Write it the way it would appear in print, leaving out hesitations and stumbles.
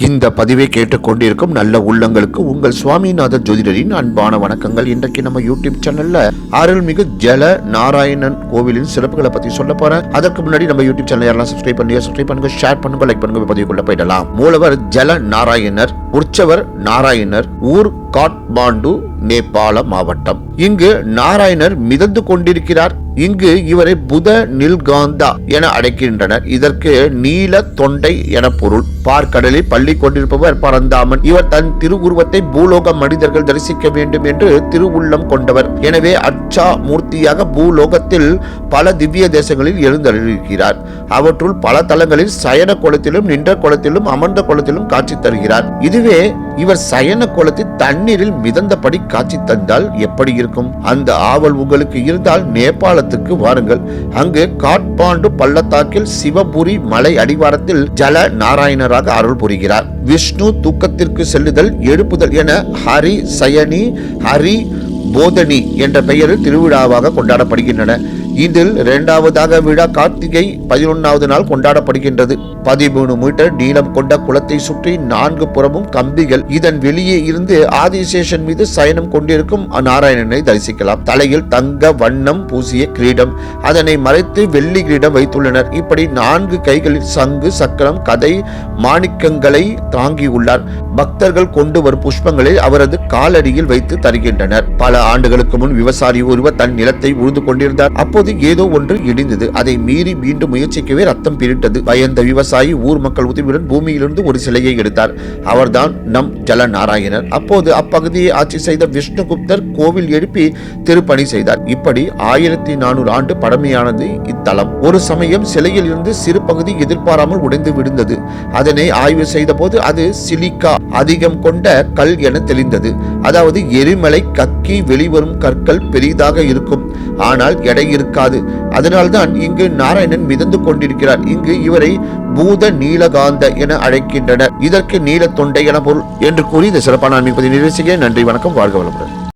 இந்த பதிவை கேட்டுக்கொண்டிருக்கும் நல்ல உள்ளங்களுக்கு உங்கள் சுவாமிநாதன் ஜோதிடரின் அன்பான வணக்கங்கள். இன்றைக்கு நம்ம யூடியூப் சேனல்ல அருள்மிகு ஜல நாராயணன் கோவிலின் சிறப்புகளை பத்தி சொல்ல போறேன். அதற்கு முன்னாடி நம்ம யூடியூப் சேனல் யாரெல்லாம் சப்ஸ்கிரைப் பண்ணுங்க, ஷேர் பண்ணுங்க, லைக் பண்ணுங்க, பதிவுக்குள்ள போயிடலாம். மூலவர் ஜல நாராயணர், உற்சவர் நாராயணர், ஊர் காட்மாண்டு, நேபாள மாவட்டம். இங்கு நாராயணர் மிதந்து கொண்டிருக்கிறார். இங்கு இவரை புத நில்காந்தா என அழைக்கின்றனர். இதற்கு நீல தொண்டை என பொருள். பார்க்கடலில் பள்ளி கொண்டிருப்பவர் பரந்தாமன். இவர் தன் திருவுருவத்தை பூலோக மனிதர்கள் தரிசிக்க வேண்டும் என்று திருவுள்ளம் கொண்டவர். எனவே அச்சா மூர்த்தியாக பூலோகத்தில் பல திவ்ய தேசங்களில் எழுந்தருளிருக்கிறார். அவற்றுள் பல தலங்களில் சயன கோலத்திலும், நின்ற கோலத்திலும், அமர்ந்த கோலத்திலும் காட்சி தருகிறார். இதுவே இவர் சயன கோலத்தில் தண்ணீரில் மிதந்தபடி காட்சி தந்தால் எப்படி இருக்கும்? அந்த ஆவல் உங்களுக்கு இருந்தால் நேபாளத்துக்கு வாருங்கள். அங்கு காட்மாண்டு பள்ளத்தாக்கில் சிவபுரி மலை அடிவாரத்தில் ஜல நாராயணராக அருள் புரிகிறார். விஷ்ணு தூக்கத்திற்கு செல்லுதல், எழுப்புதல் என ஹரி சயனி, ஹரி போதனி என்ற பெயரில் திருவிழாவாக கொண்டாடப்படுகின்றன. இதில் இரண்டாவதாக விழா கார்த்திகை 11வது நாள் கொண்டாடப்படுகின்றது. 13 மீட்டர் நீளம் கொண்ட குளத்தை சுற்றி 4 புறமும் கம்பிகள். இதன் வெளியே இருந்து ஆதிசேஷன் மீது சயனம் கொண்டிருக்கும் நாராயணனை தரிசிக்கலாம். தலையில் தங்க வண்ணம் பூசிய கிரீடம், அதனை மறைத்து வெள்ளி கிரீடம் வைத்துள்ளனர். இப்படி 4 கைகளில் சங்கு, சக்கரம், கதை, மாணிக்கங்களை தாங்கியுள்ளார். பக்தர்கள் கொண்டு வரும் புஷ்பங்களை அவரது காலடியில் வைத்து தருகின்றனர். பல ஆண்டுகளுக்கு முன் விவசாயி ஒருவர் தன் நிலத்தை உழுது கொண்டிருந்தார். அப்போது ஏதோ ஒன்று இடிந்தது. அதை மீறி மீண்டும் முயற்சிக்கவே ரத்தம் பிரிட்டது. பயந்த விவசாயி ஊர் மக்கள் உதவியுடன் பூமியிலிருந்து ஒரு சிலையை எடுத்தார். அவர்தான் நம் ஜல நாராயணர். அப்போது அப்பகுதியை ஆட்சி செய்த விஷ்ணுகுப்தர் கோவில் எழுப்பி திருப்பணி செய்தார். இப்படி 1400 ஆண்டு பழமையானது இத்தலம். ஒரு சமயம் சிலையில் இருந்து சிறு பகுதி எதிர்பாராமல் உடைந்து விழுந்தது. அதனை ஆய்வு செய்த போது அது சிலிக்கா அதிகம் கொண்ட கல் என தெளிந்தது. அதாவது எரிமலை கக்கி வெளிவரும் கற்கள் பெரிதாக இருக்கும், ஆனால் எடை இருக்காது. அதனால்தான் இங்கு நாராயணன் மிதந்து கொண்டிருக்கிறார். இங்கு இவரை பூத நீலகாந்த என அழைக்கின்றனர். இதற்கு நீல தொண்டை என பொருள் என்று கூறி இந்த சிறப்பான ஆன்மீக பதிவை நிறைவு செய்ய நன்றி, வணக்கம், வாழ்க வளமுடன்.